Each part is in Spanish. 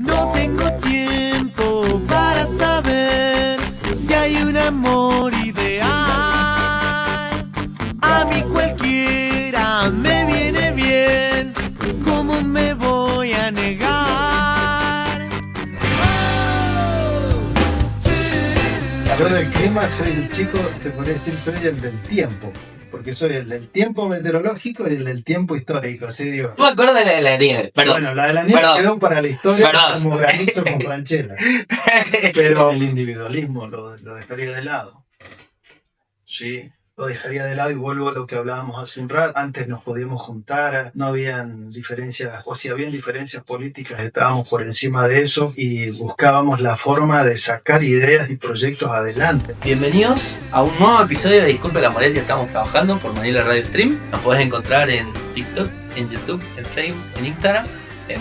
No tengo tiempo para saber si hay un amor ideal. A mí cualquiera me viene bien. ¿Cómo me voy a negar? Yo del clima soy el chico, te podría decir, soy el del tiempo. Porque soy el del tiempo meteorológico y el del tiempo histórico, así digo. No me acuerdo de la de la nieve, perdón. Bueno, la de la nieve quedó para la historia como granizo con ranchera. Pero el individualismo lo dejaría de lado. Sí, lo dejaría de lado y vuelvo a lo que hablábamos hace un rato. Antes nos podíamos juntar, no habían diferencias, o si habían diferencias políticas, estábamos por encima de eso y buscábamos la forma de sacar ideas y proyectos adelante. Bienvenidos a un nuevo episodio de Disculpe la Molestia, estamos trabajando por Manila Radio Stream. Nos podés encontrar en TikTok, en YouTube, en Facebook, en Instagram.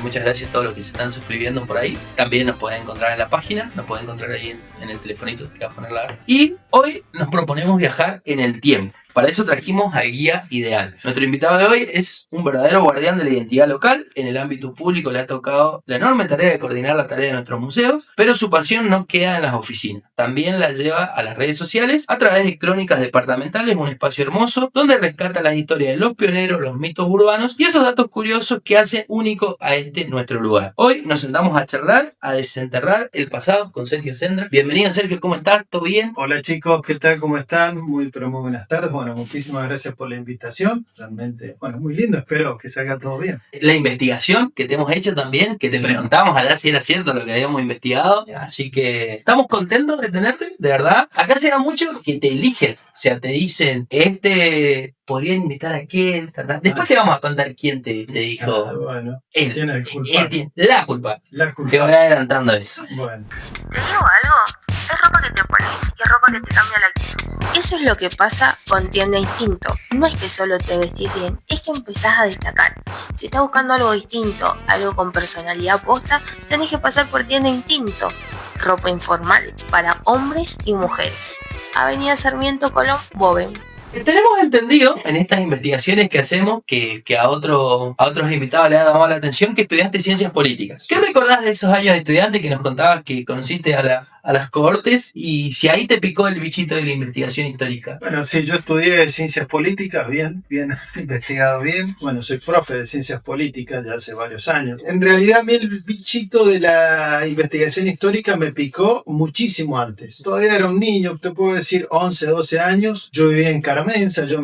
Muchas gracias a todos los que se están suscribiendo por ahí. También nos pueden encontrar en la página, nos pueden encontrar ahí en el telefonito que va a poner la hora. Y hoy nos proponemos viajar en el tiempo. Para eso trajimos al guía ideal. Nuestro invitado de hoy es un verdadero guardián de la identidad local. En el ámbito público le ha tocado la enorme tarea de coordinar la tarea de nuestros museos, pero su pasión no queda en las oficinas. También la lleva a las redes sociales a través de Crónicas Departamentales, un espacio hermoso donde rescata las historias de los pioneros, los mitos urbanos y esos datos curiosos que hacen único a nuestro lugar. Hoy nos sentamos a charlar, a desenterrar el pasado con Sergio Sendra. Bienvenido, Sergio, ¿cómo estás? ¿Todo bien? Hola chicos, ¿qué tal? ¿Cómo están? Muy buenas tardes. Bueno, muchísimas gracias por la invitación. Realmente, muy lindo. Espero que salga todo bien. La investigación que te hemos hecho también, que te preguntamos allá si era cierto lo que habíamos investigado. Así que estamos contentos de tenerte, de verdad. Acá se da mucho que te eligen. O sea, te dicen, podrían invitar a aquel. Después te vamos a contar quién te dijo. Bueno, él tiene el culpable. tiene la culpa. La culpa. Te voy adelantando eso. Bueno. ¿Te digo algo? Es ropa que te pones y es ropa que te cambia la actitud. Eso es lo que pasa con Tienda Instinto. No es que solo te vestís bien, es que empezás a destacar. Si estás buscando algo distinto, algo con personalidad posta, tenés que pasar por Tienda Instinto. Ropa informal para hombres y mujeres. Avenida Sarmiento Colón, Boven. Tenemos entendido en estas investigaciones que hacemos que a otros invitados les ha llamado la atención que estudiaste ciencias políticas. ¿Qué recordás de esos años de estudiante que nos contabas que conociste a las cohortes y si ahí te picó el bichito de la investigación histórica? Bueno, sí, yo estudié ciencias políticas, bien investigado bien. Bueno, soy profe de ciencias políticas ya hace varios años. En realidad a mí el bichito de la investigación histórica me picó muchísimo antes. Todavía era un niño, te puedo decir 11, 12 años. Yo vivía en Carmenza, yo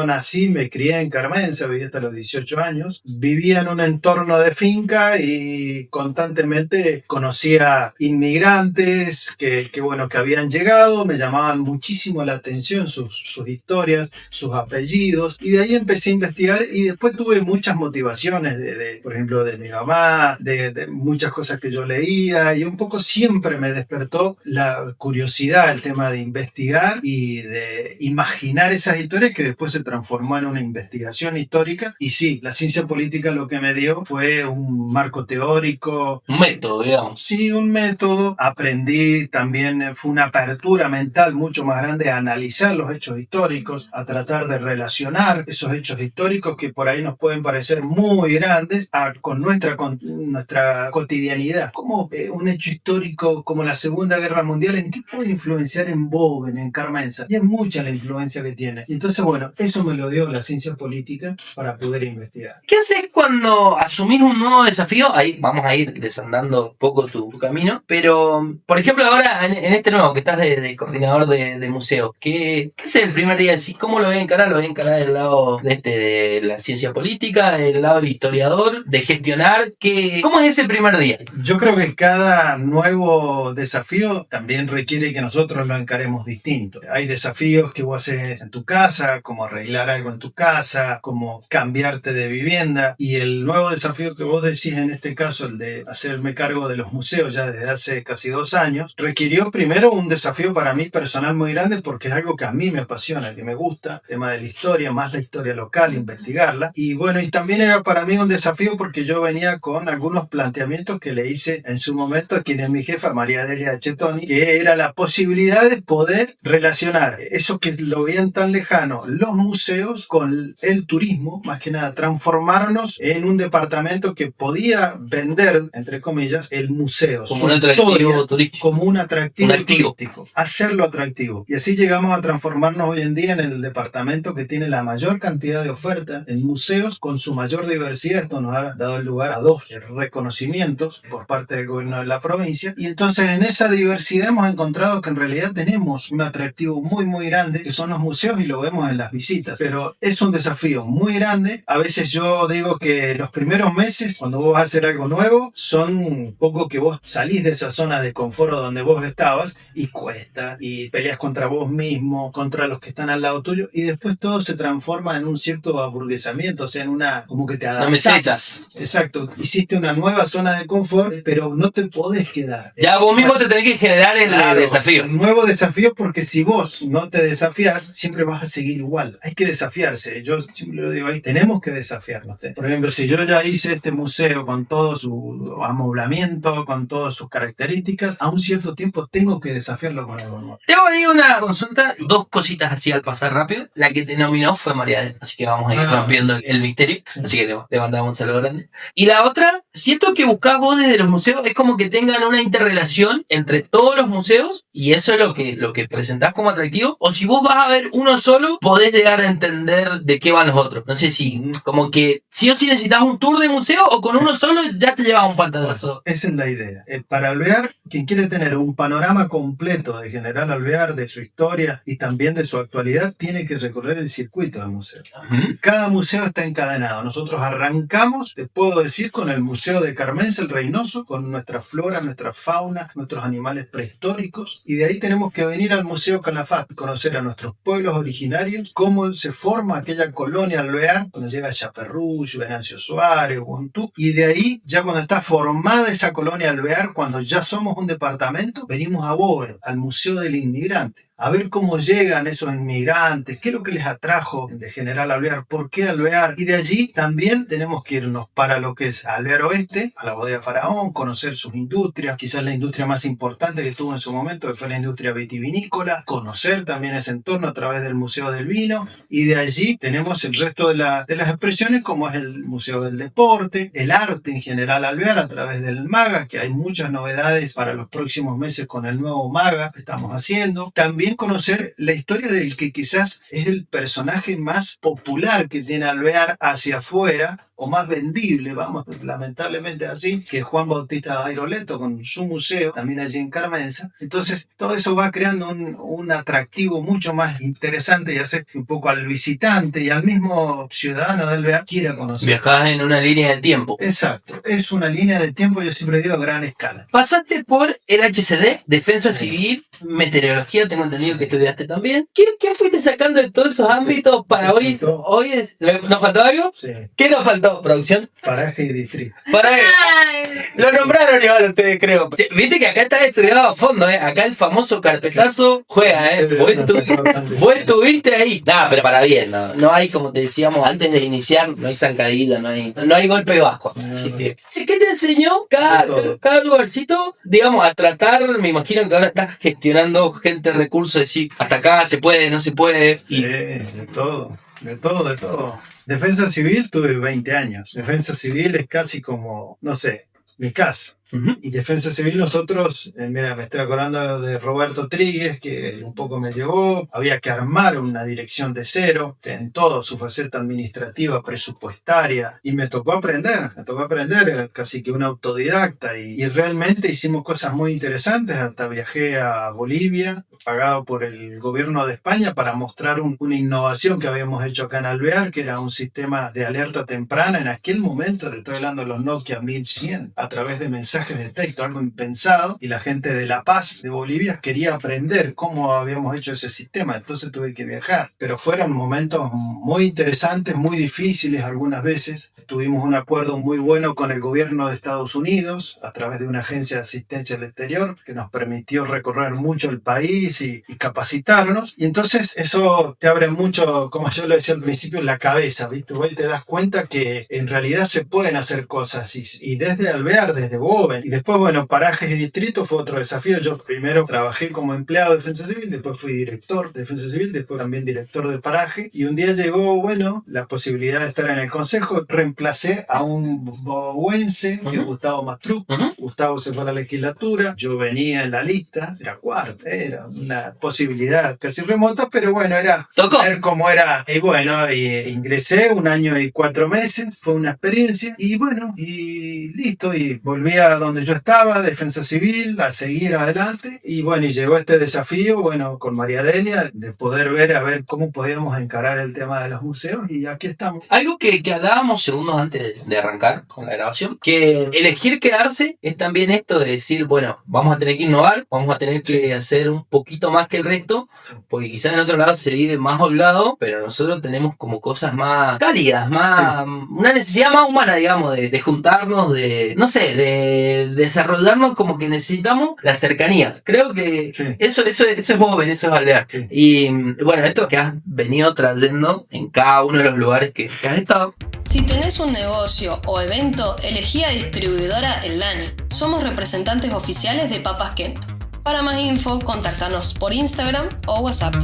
nací, me crié en Carmenza, viví hasta los 18 años. Vivía en un entorno de finca y constantemente conocía inmigrantes que habían llegado, me llamaban muchísimo la atención sus historias, sus apellidos, y de ahí empecé a investigar y después tuve muchas motivaciones por ejemplo, de mi mamá, de muchas cosas que yo leía, y un poco siempre me despertó la curiosidad, el tema de investigar y de imaginar esas historias que después se transformó en una investigación histórica. Y sí, la ciencia política lo que me dio fue un marco teórico. Un método, digamos. Sí, un método. Aprendí también, fue una apertura mental mucho más grande a analizar los hechos históricos, a tratar de relacionar esos hechos históricos que por ahí nos pueden parecer muy grandes con nuestra cotidianidad. Como un hecho histórico como la Segunda Guerra Mundial, ¿en qué puede influenciar en Boven, en Carmenza? Y es mucha la influencia que tiene. Y entonces, eso me lo dio la ciencia política para poder investigar. ¿Qué haces cuando asumís un nuevo desafío? Ahí vamos a ir desandando un poco tu camino, pero, por ejemplo, ahora en este nuevo que estás de coordinador de museo, ¿qué es el primer día? ¿Cómo lo voy a encarar? ¿Lo voy a encarar del lado de la ciencia política, del lado del historiador, de gestionar? ¿Cómo es ese primer día? Yo creo que cada nuevo desafío también requiere que nosotros lo encaremos distinto. Hay desafíos que vos haces en tu casa, como arreglar algo en tu casa, como cambiarte de vivienda, y el nuevo desafío que vos decís en este caso, el de hacerme cargo de los museos ya desde hace casi 2 años, requirió primero un desafío para mí personal muy grande porque es algo que a mí me apasiona, que me gusta, el tema de la historia, más la historia local, investigarla. Y bueno, y también era para mí un desafío porque yo venía con algunos planteamientos que le hice en su momento a quien es mi jefa, María Delia Chetoni, que era la posibilidad de poder relacionar eso que lo veían tan lejano, los museos, con el turismo, más que nada, transformarnos en un departamento que podía vender, entre comillas, el museo. Como un atractivo turístico. Como un atractivo turístico. Hacerlo atractivo. Y así llegamos a transformarnos hoy en día en el departamento que tiene la mayor cantidad de ofertas en museos con su mayor diversidad. Esto nos ha dado lugar a 2 reconocimientos por parte del gobierno de la provincia. Y entonces en esa diversidad hemos encontrado que en realidad tenemos un atractivo muy, muy grande, que son los museos, y lo vemos en las visitas. Pero es un desafío muy grande. A veces yo digo que los primeros meses, cuando vos vas a hacer algo nuevo, son un poco que vos salís de esa zona de confort donde vos estabas y cuesta, y peleas contra vos mismo, contra los que están al lado tuyo, y después todo se transforma en un cierto aburguesamiento, o sea, en una, como que te adaptás. No mesetas. Exacto, hiciste una nueva zona de confort, pero no te podés quedar. Ya vos mismo te tenés que generar el desafío. Un nuevo desafío, porque si vos no te desafías, siempre vas a seguir igual. Hay que desafiarse. Yo siempre lo digo ahí, tenemos que desafiarnos. Por ejemplo, si yo ya hice este museo con todo su amoblamiento, con todas sus características, a un cierto tiempo tengo que desafiarlo con algo nuevo. Tengo ahí una consulta, 2 cositas así al pasar rápido. La que te nominó fue María Delia, así que vamos a ir rompiendo el misterio. Sí. Así que le mandamos un saludo grande. Y la otra, siento que buscás vos desde los museos, es como que tengan una interrelación entre todos los museos, y eso es lo que presentás como atractivo. O si vos vas a ver uno solo, podés llegar a entender de qué van los otros. No sé si, como que sí o sí necesitas un tour de museo, o con uno solo ya te llevas un pantallazo. Esa es la idea. Para Alvear, quien quiere tener un panorama completo de General Alvear, de su historia y también de su actualidad, tiene que recorrer el circuito del museo. Cada museo está encadenado. Nosotros arrancamos, te puedo decir, con el Museo de Carmense el Reynoso, con nuestra flora, nuestra fauna, nuestros animales prehistóricos, y de ahí tenemos que venir al Museo Calafate, conocer a nuestros pueblos originarios, cómo se forma aquella colonia alvear, cuando llega Chaperruch, Venancio Suárez, Guantú, y de ahí, ya cuando está formada esa colonia alvear, cuando ya somos un departamento, venimos a Boven, al Museo del Inmigrante, a ver cómo llegan esos inmigrantes, qué es lo que les atrajo de General Alvear, por qué Alvear. Y de allí también tenemos que irnos para lo que es Alvear Oeste, a la bodega Faraón, conocer sus industrias, quizás la industria más importante que tuvo en su momento, que fue la industria vitivinícola, conocer también ese entorno a través del Museo del Vino, y de allí tenemos el resto de las expresiones, como es el Museo del Deporte, el arte en General Alvear a través del MAGA, que hay muchas novedades para los próximos meses con el nuevo MAGA que estamos haciendo. También conocer la historia del que quizás es el personaje más popular que tiene Alvear hacia afuera, o más vendible, vamos, lamentablemente así, que Juan Bautista Bairoleto con su museo, también allí en Carmenza. Entonces, todo eso va creando un atractivo mucho más interesante, y hace que un poco al visitante y al mismo ciudadano de Alvear quiera conocer. Viajás en una línea de tiempo. Exacto, es una línea de tiempo, yo siempre digo, a gran escala. Pasaste por el HCD, Defensa Civil, Meteorología, tengo entendido que estudiaste también. ¿Qué fuiste sacando de todos esos ámbitos para hoy? ¿Nos faltó algo? Sí. ¿Qué nos faltó? ¿Producción? Paraje y distrito. Paraje. Lo nombraron igual ustedes, creo. Viste que acá está estudiado a fondo, ¿eh? Acá el famoso carpetazo juega, ¿eh? Vos estuviste ahí. No, pero para bien, no hay, como te decíamos antes de iniciar, no hay zancadilla, no hay golpe bajo. Así que, ¿qué te enseñó cada lugarcito, digamos, a tratar? Me imagino que ahora estás gestionando gente, recursos, decir, hasta acá se puede, no se puede. Y... de todo. Defensa Civil tuve 20 años. Defensa Civil es casi como, no sé, mi casa. Y Defensa Civil nosotros, mira, me estoy acordando de Roberto Tríguez, que un poco me llevó, había que armar una dirección de cero, en todo, su faceta administrativa, presupuestaria, y me tocó aprender, casi que un autodidacta, y realmente hicimos cosas muy interesantes, hasta viajé a Bolivia, pagado por el gobierno de España, para mostrar una innovación que habíamos hecho acá en Alvear, que era un sistema de alerta temprana, en aquel momento, te estoy hablando de los Nokia 1100, a través de mensajes mensajes de texto, algo impensado, y la gente de La Paz, de Bolivia, quería aprender cómo habíamos hecho ese sistema, entonces tuve que viajar. Pero fueron momentos muy interesantes, muy difíciles algunas veces. Tuvimos un acuerdo muy bueno con el gobierno de Estados Unidos a través de una agencia de asistencia al exterior que nos permitió recorrer mucho el país y capacitarnos. Y entonces eso te abre mucho, como yo lo decía al principio, la cabeza, ¿viste? Vos te das cuenta que en realidad se pueden hacer cosas y desde Alvear, desde Boven, y después, bueno, parajes y distritos fue otro desafío. Yo primero trabajé como empleado de Defensa Civil, después fui director de Defensa Civil, después también director de paraje, y un día llegó, bueno, la posibilidad de estar en el consejo. Reemplacé a un bohuense, que es Gustavo Mastruc. Gustavo se fue a la legislatura, yo venía en la lista, era cuarta, era una posibilidad casi remota, pero bueno, era ver cómo era. Y bueno, ingresé 1 año y 4 meses, fue una experiencia, y bueno, y listo, y volví a donde yo estaba, Defensa Civil, a seguir adelante, y bueno, y llegó este desafío, bueno, con María Delia, de poder ver a ver cómo podíamos encarar el tema de los museos, y aquí estamos. Algo que hablábamos segundos antes de arrancar con la grabación, que elegir quedarse es también esto de decir, bueno, vamos a tener que innovar, vamos a tener que hacer un poquito más que el resto, porque quizás en otro lado se vive más holgado, pero nosotros tenemos como cosas más cálidas, más una necesidad más humana, digamos, de juntarnos, de, no sé, de desarrollarnos, como que necesitamos la cercanía. Creo que eso es Boven, eso es Alvear. Y bueno, esto que has venido trayendo en cada uno de los lugares que has estado. Si tenés un negocio o evento, elegí a distribuidora El Lani. Somos representantes oficiales de Papas Kento. Para más info, contactanos por Instagram o WhatsApp.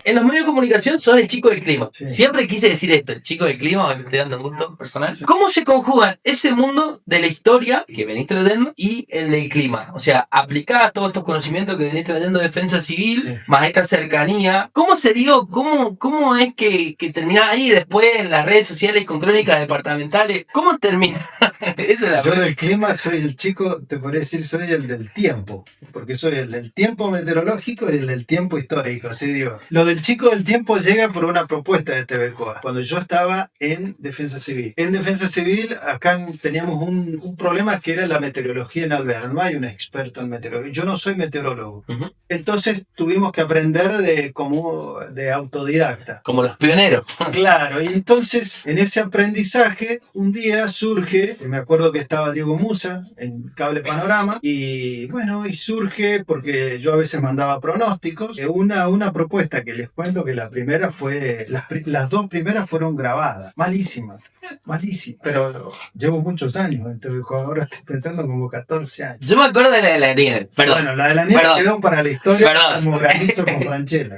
En los medios de comunicación sos el chico del clima. Siempre quise decir esto, el chico del clima, me estoy dando un gusto personal. ¿Cómo se conjugan ese mundo de la historia que venís trayendo y el del clima? O sea, aplicás todos estos conocimientos que venís trayendo de Defensa Civil, más esta cercanía. ¿Cómo se dio? ¿Cómo es que terminás ahí después en las redes sociales con crónicas departamentales? ¿Cómo termina? Esa es la Yo del clima soy el chico, te podría decir, soy el del tiempo, porque soy el del tiempo meteorológico y el del tiempo histórico, así digo. Lo del chico del tiempo llega por una propuesta de TVCOA, cuando yo estaba en Defensa Civil. En Defensa Civil, acá teníamos un problema que era la meteorología en Alvear. No hay un experto en meteorología. Yo no soy meteorólogo. Entonces tuvimos que aprender de autodidacta. Como los pioneros. Claro, y entonces en ese aprendizaje un día surge, me acuerdo que estaba Diego Musa en Cable Panorama, y bueno, y surge, porque yo a veces mandaba pronósticos, una propuesta que les cuento que la primera fue, las 2 primeras fueron grabadas, malísimas, pero llevo muchos años en TVCOA, ahora estoy pensando como 14 años. Yo me acuerdo de la de la nieve, perdón. Bueno, la de la nieve quedó para la historia como granizo con Franchella.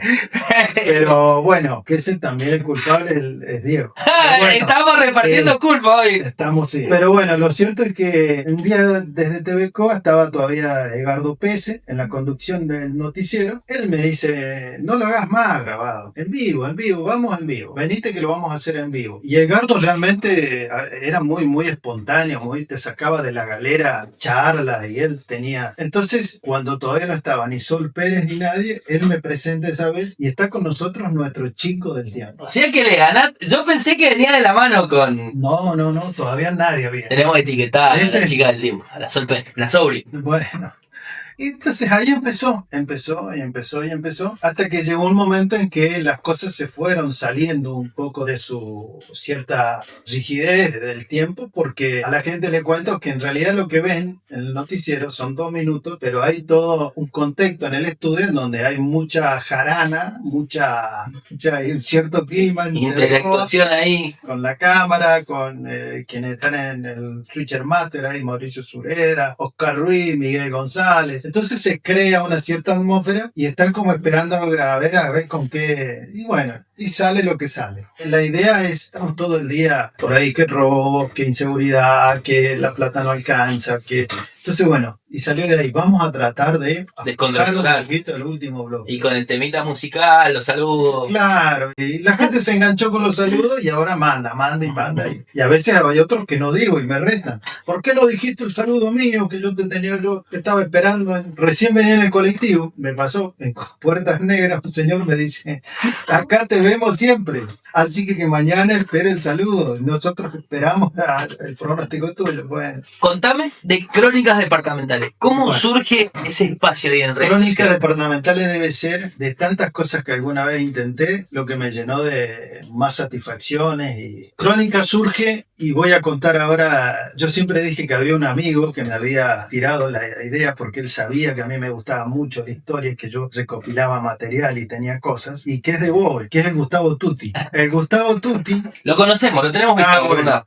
Pero bueno, que ese también el culpable es Diego. Bueno, estamos repartiendo culpa hoy. Estamos, sí. Pero bueno, lo cierto es que un día desde TVCOA estaba todavía Edgardo Pese en la conducción del noticiero. Él me dice, no lo hagas más grabado. En vivo, vamos en vivo. Venite que lo vamos a hacer en vivo. Y Edgardo realmente era muy espontáneo, te sacaba de la galera charlas y él tenía... Entonces, cuando todavía no estaba ni Sol Pérez ni nadie, él me presenta esa vez y está con nosotros nuestro chico del tiempo. O sea que le ganaste. Yo pensé que venía de la mano con... No, todavía nadie había. Tenemos etiquetada a la chica del tiempo, a la Sol Pérez, la Sobri. Bueno. Y entonces ahí empezó, hasta que llegó un momento en que las cosas se fueron saliendo un poco de su cierta rigidez del tiempo, porque a la gente le cuento que en realidad lo que ven en el noticiero son 2 minutos, pero hay todo un contexto en el estudio en donde hay mucha jarana, hay un cierto clima. Interactuación ahí. Con la cámara, con quienes están en el Switcher Master, ahí Mauricio Sureda, Oscar Ruiz, Miguel González. Entonces se crea una cierta atmósfera y están como esperando a ver con qué... Y bueno, y sale lo que sale. La idea es, estamos todo el día por ahí, que robo, que inseguridad, que la plata no alcanza, que... Entonces bueno, y salió de ahí, vamos a tratar de descontracturar un poquito el último bloque. Y con el temita musical, los saludos. Claro, y la gente se enganchó con los saludos y ahora manda. Y a veces hay otros que no digo y me retan. ¿Por qué no dijiste el saludo mío que yo estaba esperando? Recién venía en el colectivo, me pasó en Puertas Negras, un señor me dice, acá te vemos siempre. Así que mañana espere el saludo. Nosotros esperamos el pronóstico tuyo. Bueno. Contame de Crónicas Departamentales. ¿Cómo surge ese espacio ahí en redes Crónicas sociales? Departamentales debe ser de tantas cosas que alguna vez intenté, lo que me llenó de más satisfacciones. Y Crónicas surge, y voy a contar ahora, yo siempre dije que había un amigo que me había tirado la idea porque él sabía que a mí me gustaba mucho la historia, que yo recopilaba material y tenía cosas, y que es de Bowie, que es el Gustavo Tutti. El Gustavo Tutti, Lo conocemos, lo tenemos visto. bueno.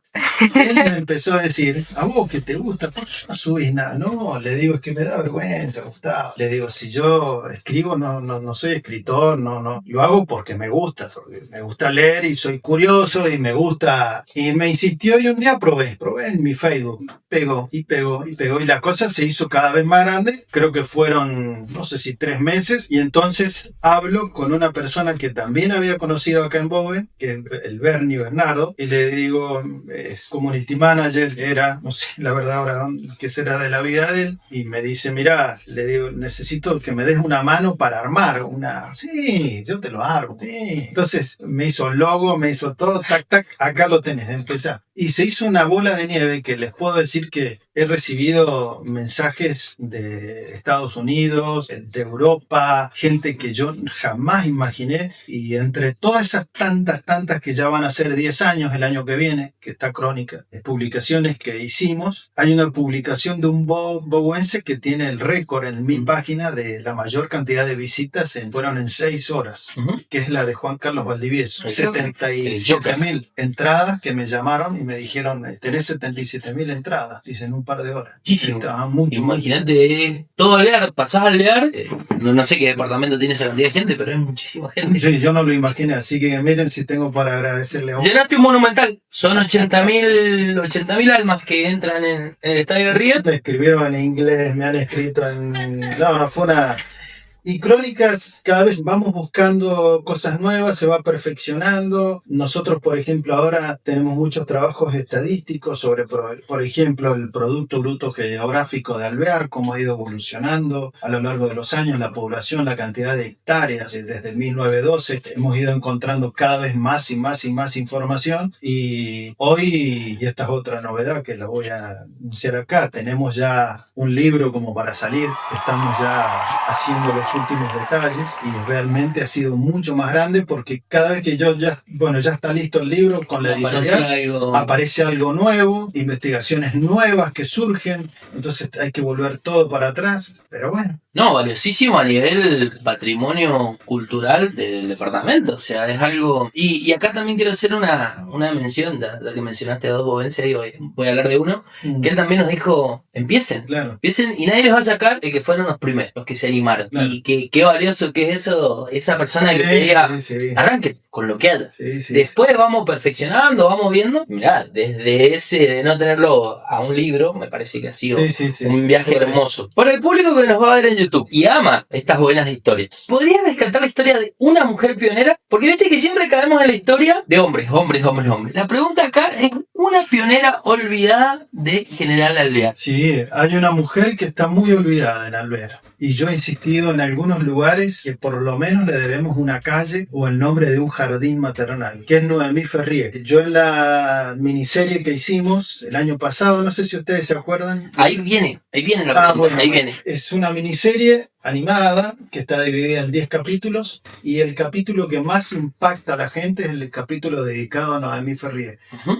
Él me empezó a decir, a vos que te gusta, ¿por qué no subís nada? No, le digo, es que me da vergüenza, Gustavo. Le digo, si yo escribo, no soy escritor, no. Lo hago porque me gusta leer y soy curioso y me gusta. Y me insistió y un día probé en mi Facebook. Pegó. Y la cosa se hizo cada vez más grande. Creo que fueron, no sé si 3 meses. Y entonces hablo con una persona que también había conocido acá en Bowen, que es el Bernie Bernardo, y le digo, es community manager, era, no sé, la verdad ahora qué será de la vida de él, y me dice, mira, le digo, necesito que me des una mano para armar sí, yo te lo armo, sí. Entonces me hizo el logo, me hizo todo, tac, acá lo tenés, empezá. Y se hizo una bola de nieve que les puedo decir que he recibido mensajes de Estados Unidos, de Europa, gente que yo jamás imaginé, y entre todas esas tantas que ya van a ser 10 años el año que viene, que está Crónica, publicaciones que hicimos, hay una publicación de un bowense que tiene el récord en mi página de la mayor cantidad de visitas, fueron en 6 horas, que es la de Juan Carlos Valdivieso. 77.000 entradas que me llamaron y me dijeron, tenés 77.000 entradas, dicen un par de horas. Muchísimo. Mucho más. Imagínate, todo leer, pasás a leer. No sé qué departamento tiene esa cantidad de gente, pero es muchísima gente. Sí, yo no lo imaginé, así que miren si tengo para agradecerle a vos. Llenaste un monumental. Son 80.000 almas que entran en el estadio de River. Me escribieron en inglés, me han escrito en... No, fue una... Y Crónicas, cada vez vamos buscando cosas nuevas, se va perfeccionando. Nosotros, por ejemplo, ahora tenemos muchos trabajos estadísticos sobre, por ejemplo, el Producto Bruto Geográfico de Alvear, cómo ha ido evolucionando a lo largo de los años, la población, la cantidad de hectáreas. Desde el 1912 hemos ido encontrando cada vez más y más información. Y hoy, y esta es otra novedad que la voy a anunciar acá, tenemos ya un libro como para salir. Estamos ya haciendo los últimos detalles y realmente ha sido mucho más grande porque cada vez que ya está listo el libro con la editorial, aparece algo nuevo, investigaciones nuevas que surgen, entonces hay que volver todo para atrás, pero bueno. No, valiosísimo a nivel patrimonio cultural del departamento, o sea, es algo... Y acá también quiero hacer una mención, ya que mencionaste a dos bovenses, y voy a hablar de uno, que él también nos dijo, empiecen y nadie les va a sacar el que fueron los primeros, los que se animaron. Claro. Y qué valioso que es eso, esa persona que te diga, arranque con lo que haya. Después vamos perfeccionando, vamos viendo. Mirá, desde ese de no tenerlo a un libro, me parece que ha sido un viaje hermoso. Para el público que nos va a ver en YouTube y ama estas buenas historias, ¿podrías rescatar la historia de una mujer pionera? Porque viste que siempre caemos en la historia de hombres. La pregunta acá es una pionera olvidada de General Alvear. Sí, hay una mujer que está muy olvidada en Alvear. Y yo he insistido en algunos lugares que por lo menos le debemos una calle o el nombre de un jardín maternal, que es Noemí Ferrier. Yo en la miniserie que hicimos el año pasado, no sé si ustedes se acuerdan. Ahí viene la pregunta, ahí viene. Es una miniserie animada que está dividida en 10 capítulos y el capítulo que más impacta a la gente es el capítulo dedicado a Noemí Ferrier.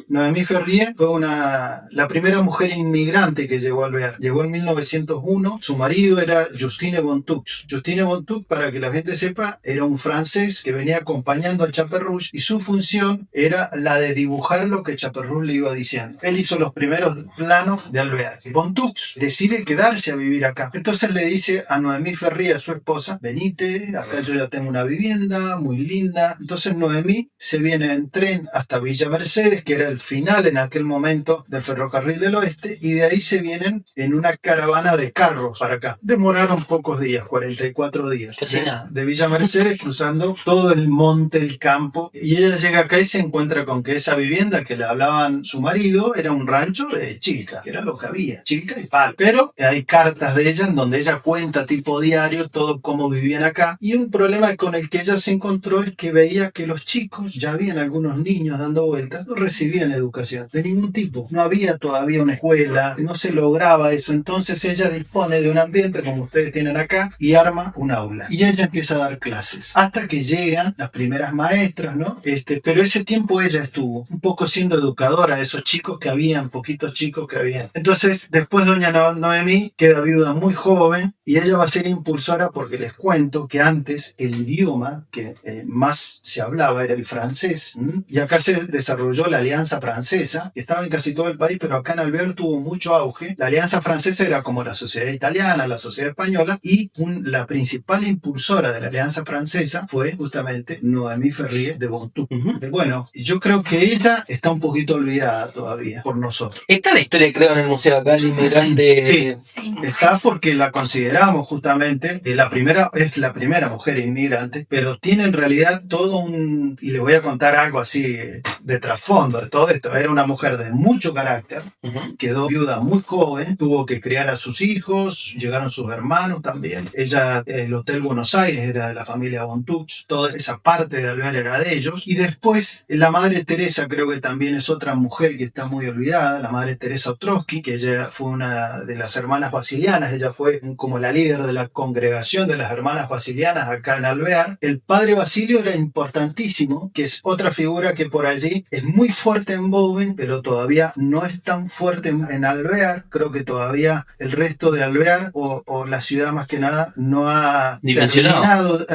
Noemí Ferrier fue la primera mujer inmigrante que llegó a Alvear. Llegó en 1901, su marido era Justine Bontoux. Justine Bontoux, para que la gente sepa, era un francés que venía acompañando a Chaperrouche y su función era la de dibujar lo que Chaperrouche le iba diciendo. Él hizo los primeros planos de Alvear. Bontoux decide quedarse a vivir acá. Entonces le dice a Noemí Ferrier, a su esposa, venite, acá yo ya tengo una vivienda muy linda. Entonces Noemí se viene en tren hasta Villa Mercedes, que era el final en aquel momento del ferrocarril del oeste, y de ahí se vienen en una caravana de carros para acá. Demoraron pocos días, 44 días. De Villa Mercedes cruzando todo el monte, el campo, y ella llega acá y se encuentra con que esa vivienda que le hablaban su marido era un rancho de Chilca, que era lo que había, Chilca y Pal. Pero hay cartas de ella en donde ella cuenta tipo trabajo diario, todo cómo vivían acá. Y un problema con el que ella se encontró es que veía que los chicos, ya habían algunos niños dando vueltas, no recibían educación de ningún tipo. No había todavía una escuela, no se lograba eso. Entonces ella dispone de un ambiente como ustedes tienen acá y arma un aula. Y ella empieza a dar clases. Hasta que llegan las primeras maestras, ¿no? Pero ese tiempo ella estuvo un poco siendo educadora de esos chicos que habían, poquitos chicos que habían. Entonces, después doña Noemí queda viuda muy joven y ella va a ser impulsora porque les cuento que antes el idioma que más se hablaba era el francés. Y acá se desarrolló la Alianza Francesa, que estaba en casi todo el país, pero acá en Alvear tuvo mucho auge. La Alianza Francesa era como la sociedad italiana, la sociedad española, y la principal impulsora de la Alianza Francesa fue justamente Noemí Ferrier de Bontuc. Bueno, yo creo que ella está un poquito olvidada todavía por nosotros. Está la historia, creo, en el museo acá, el inmigrante. Sí, está porque la consideramos justamente, es la primera mujer inmigrante, pero tiene en realidad todo y les voy a contar algo así de trasfondo de todo esto. Era una mujer de mucho carácter, quedó viuda muy joven, tuvo que criar a sus hijos, llegaron sus hermanos también. Ella, el Hotel Buenos Aires era de la familia Bontuch, toda esa parte de Alvear era de ellos. Y después la Madre Teresa creo que también es otra mujer que está muy olvidada, la Madre Teresa Ostrowski, que ella fue una de las hermanas basilianas, ella fue como la líder de la congregación de las hermanas basilianas acá en Alvear. El padre Basilio era importantísimo, que es otra figura que por allí es muy fuerte en Boven, pero todavía no es tan fuerte en Alvear. Creo que todavía el resto de Alvear o la ciudad más que nada no ha dimensionado,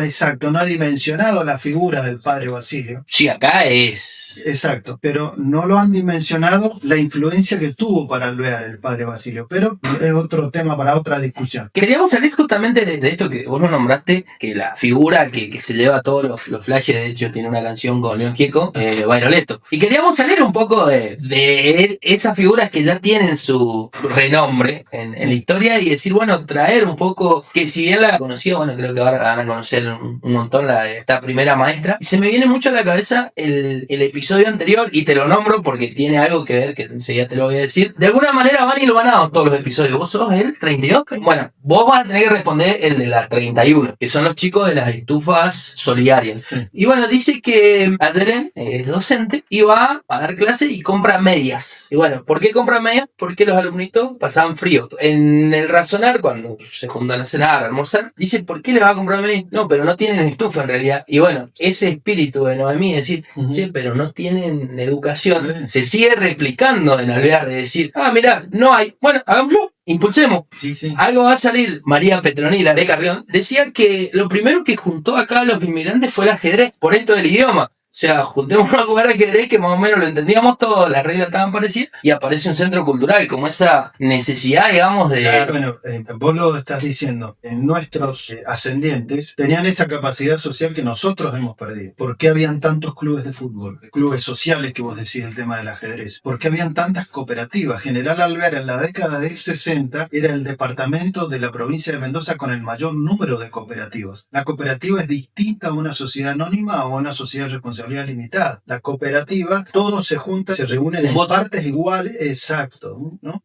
no ha dimensionado la figura del padre Basilio. Sí, acá es... Exacto, pero no lo han dimensionado la influencia que tuvo para Alvear el padre Basilio, pero es otro tema para otra discusión. Queríamos salir justamente de esto que vos lo nombraste, que la figura que se lleva todos los flashes, de hecho tiene una canción con León Gieco, Bairoleto. Y queríamos salir un poco de esas figuras que ya tienen su renombre en la historia y decir, bueno, traer un poco, que si bien la conocía, bueno, creo que ahora van a conocer un montón esta primera maestra. Y se me viene mucho a la cabeza el episodio anterior, y te lo nombro porque tiene algo que ver, que enseguida te lo voy a decir. De alguna manera van hilvanados todos los episodios. ¿Vos sos el 32? Bueno, vos vas a tener que responder el de la 31, que son los chicos de las estufas solidarias. Sí. Y bueno, dice que Ayelen es docente y va a dar clase y compra medias. Y bueno, ¿por qué compra medias? Porque los alumnitos pasaban frío. En el razonar, cuando se juntan a cenar, a almorzar, dice, ¿por qué le va a comprar medias? No, pero no tienen estufa en realidad. Y bueno, ese espíritu de Noemí, decir, che, pero no tienen educación, se sigue replicando en Alvear, de decir, mirá, no hay, bueno, hagámoslo. Impulsemos. Sí. Algo va a salir. María Petronila de Carrión decía que lo primero que juntó acá a los inmigrantes fue el ajedrez, por esto del idioma. O sea, juntémonos a jugar ajedrez, que más o menos lo entendíamos todo, las reglas estaban parecidas, y aparece un centro cultural, como esa necesidad, digamos, de... Claro, bueno, vos lo estás diciendo, nuestros ascendientes tenían esa capacidad social que nosotros hemos perdido. ¿Por qué habían tantos clubes de fútbol? Clubes sociales que vos decís, el tema del ajedrez. ¿Por qué habían tantas cooperativas? General Alvear en la década del 60 era el departamento de la provincia de Mendoza con el mayor número de cooperativas. La cooperativa es distinta a una sociedad anónima o a una sociedad responsable limitada. La cooperativa, todos se juntan, se reúnen en partes iguales, exacto, ¿no?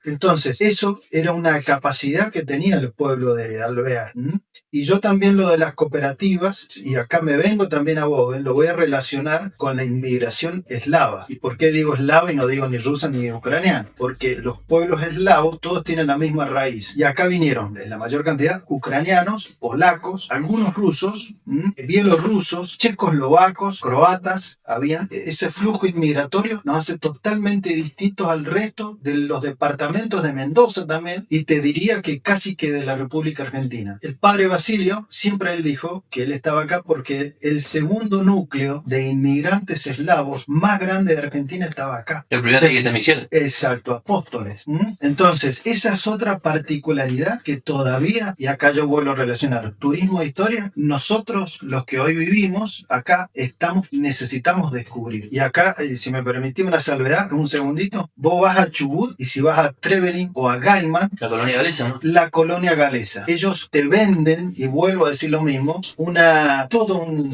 Entonces, eso era una capacidad que tenía el pueblo de Alvear. Y yo también lo de las cooperativas, y acá me vengo también a Boven, lo voy a relacionar con la inmigración eslava. ¿Y por qué digo eslava y no digo ni rusa ni ucraniana? Porque los pueblos eslavos todos tienen la misma raíz. Y acá vinieron, en la mayor cantidad, ucranianos, polacos, algunos rusos, bielorrusos, checoslovacos, croatas. Había ese flujo inmigratorio nos hace totalmente distintos al resto de los departamentos de Mendoza también, y te diría que casi que de la República Argentina. El padre Basilio, siempre él dijo que él estaba acá porque el segundo núcleo de inmigrantes eslavos más grande de Argentina estaba acá. El primer de misión. Exacto, Apóstoles. Entonces, esa es otra particularidad que todavía, y acá yo vuelvo a relacionar turismo e historia, nosotros los que hoy vivimos acá necesitamos descubrir. Y acá, si me permitís una salvedad, un segundito, vos vas a Chubut y si vas a Trevelin o a Gaiman, La colonia galesa, ¿no? la colonia galesa. Ellos te venden, y vuelvo a decir lo mismo, una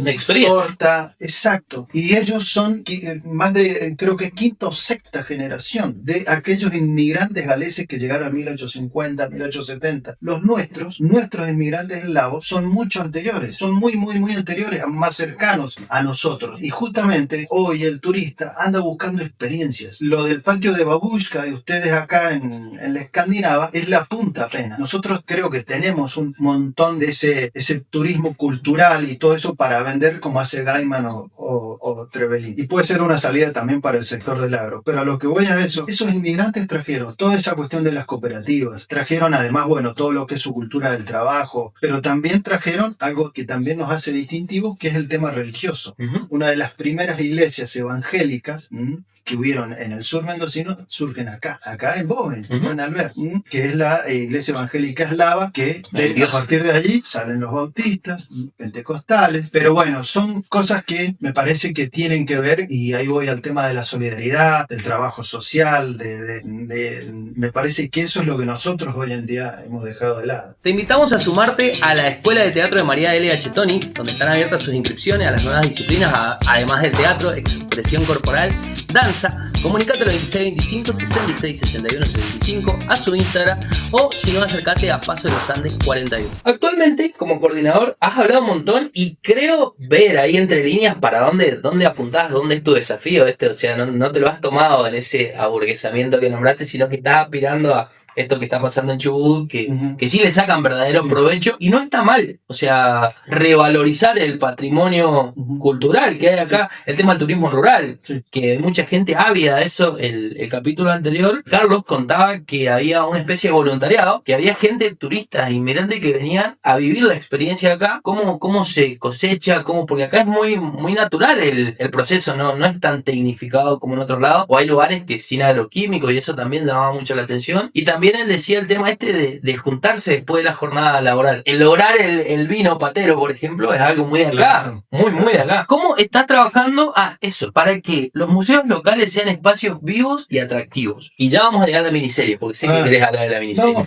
experiencia. torta, exacto. Y ellos son más de, creo que quinta o sexta generación de aquellos inmigrantes galeses que llegaron en 1850, 1870. Los nuestros inmigrantes eslavos son mucho anteriores, son muy anteriores, más cercanos a nosotros. Y justamente hoy el turista anda buscando experiencias. Lo del patio de Babushka de ustedes acá en la Escandinava es la punta apenas. Nosotros creo que tenemos un montón de ese turismo cultural y todo eso para vender como hace Gaiman o Trevelin. Y puede ser una salida también para el sector del agro. Pero a lo que voy a eso, esos inmigrantes trajeron toda esa cuestión de las cooperativas, trajeron además, bueno, todo lo que es su cultura del trabajo, pero también trajeron algo que también nos hace distintivos, que es el tema religioso. Una de las primeras iglesias evangélicas que hubieron en el sur mendocino surgen acá en Boven, en Alvear, que es la iglesia evangélica eslava, que a partir de allí salen los bautistas, pentecostales, pero bueno, son cosas que me parece que tienen que ver, y ahí voy al tema de la solidaridad, del trabajo social, me parece que eso es lo que nosotros hoy en día hemos dejado de lado. Te invitamos a sumarte a la Escuela de Teatro de María Elia Chetoni, donde están abiertas sus inscripciones a las nuevas disciplinas, además del teatro, expresión corporal, danza. Comunicate al 2625 66 61 65 a su Instagram, o si no, acércate a Paso de los Andes 41. Actualmente, como coordinador, has hablado un montón y creo ver ahí entre líneas para dónde apuntás, dónde es tu desafío. O sea, no te lo has tomado en ese aburguesamiento que nombraste, sino que estás aspirando a esto que está pasando en Chubut, que sí le sacan verdadero provecho, y no está mal. O sea, revalorizar el patrimonio cultural que hay acá, el tema del turismo rural, que hay mucha gente ávida a eso. El capítulo anterior, Carlos contaba que había una especie de voluntariado, que había gente, turistas, inmigrantes, que venían a vivir la experiencia acá, cómo se cosecha, porque acá es muy natural el proceso, no es tan tecnificado como en otros lados, o hay lugares que sin agroquímicos, y eso también llamaba mucho la atención. Y también él decía el tema de juntarse después de la jornada laboral. El lograr el vino patero, por ejemplo, es algo muy de acá. Claro. Muy de acá. ¿Cómo estás trabajando a eso? Para que los museos locales sean espacios vivos y atractivos. Y ya vamos a llegar a la miniserie, porque sé que querés hablar de la miniserie. No,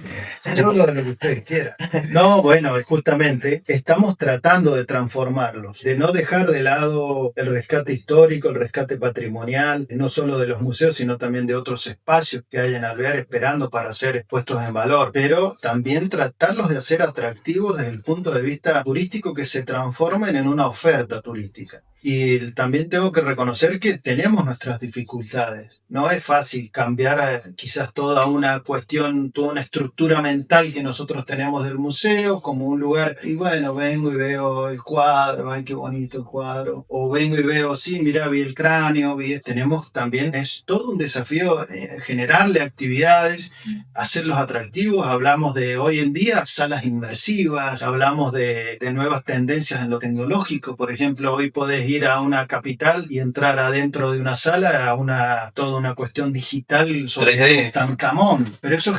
yo hablo de lo que ustedes quieran. No, bueno, justamente estamos tratando de transformarlos, de no dejar de lado el rescate histórico, el rescate patrimonial, no solo de los museos, sino también de otros espacios que hay en Alvear esperando para ser puestos en valor, pero también tratarlos de hacer atractivos desde el punto de vista turístico, que se transformen en una oferta turística. Y también tengo que reconocer que tenemos nuestras dificultades. No es fácil cambiar quizás toda una cuestión, toda una estructura mental que nosotros tenemos del museo como un lugar, y bueno, vengo y veo el cuadro, ay, qué bonito el cuadro, o vengo y veo, sí, mira, vi el cráneo, tenemos también, es todo un desafío generarle actividades, hacerlos atractivos. Hablamos de hoy en día salas inmersivas, hablamos de nuevas tendencias en lo tecnológico. Por ejemplo, hoy podés ir a una capital y entrar adentro de una sala a toda una cuestión digital sobre 3D. Tancamón. Pero eso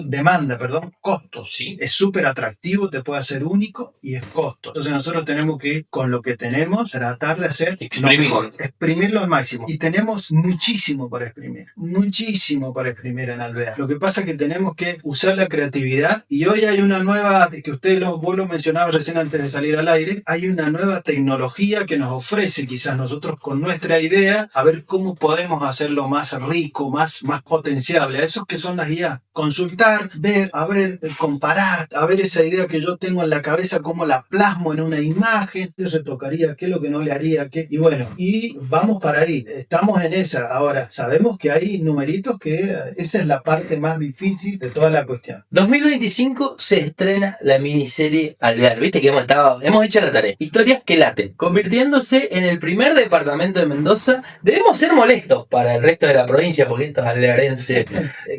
demanda costos. Sí. Es súper atractivo, te puede hacer único y es costo. Entonces nosotros tenemos que, con lo que tenemos, tratar de hacer exprimirlo al máximo. Y tenemos muchísimo para exprimir en Alvear. Lo que pasa es que tenemos que usar la creatividad, y hoy hay una nueva, que vos lo mencionabas recién antes de salir al aire, hay una nueva tecnología que nos ofrece quizás nosotros con nuestra idea, a ver cómo podemos hacerlo más rico, más potenciable. A esos que son las IA. Consultar, ver, comparar, a ver esa idea que yo tengo en la cabeza, cómo la plasmo en una imagen, qué se tocaría, qué es lo que no le haría, qué. Y bueno, y vamos para ahí. Estamos en esa. Ahora, sabemos que hay numeritos que esa es la parte más difícil de toda la cuestión. 2025 se estrena la miniserie Alvear. Viste que hemos hecho la tarea. Historias que laten. Convirtiéndose en el primer departamento de Mendoza. Debemos ser molestos para el resto de la provincia, porque estos alvearenses,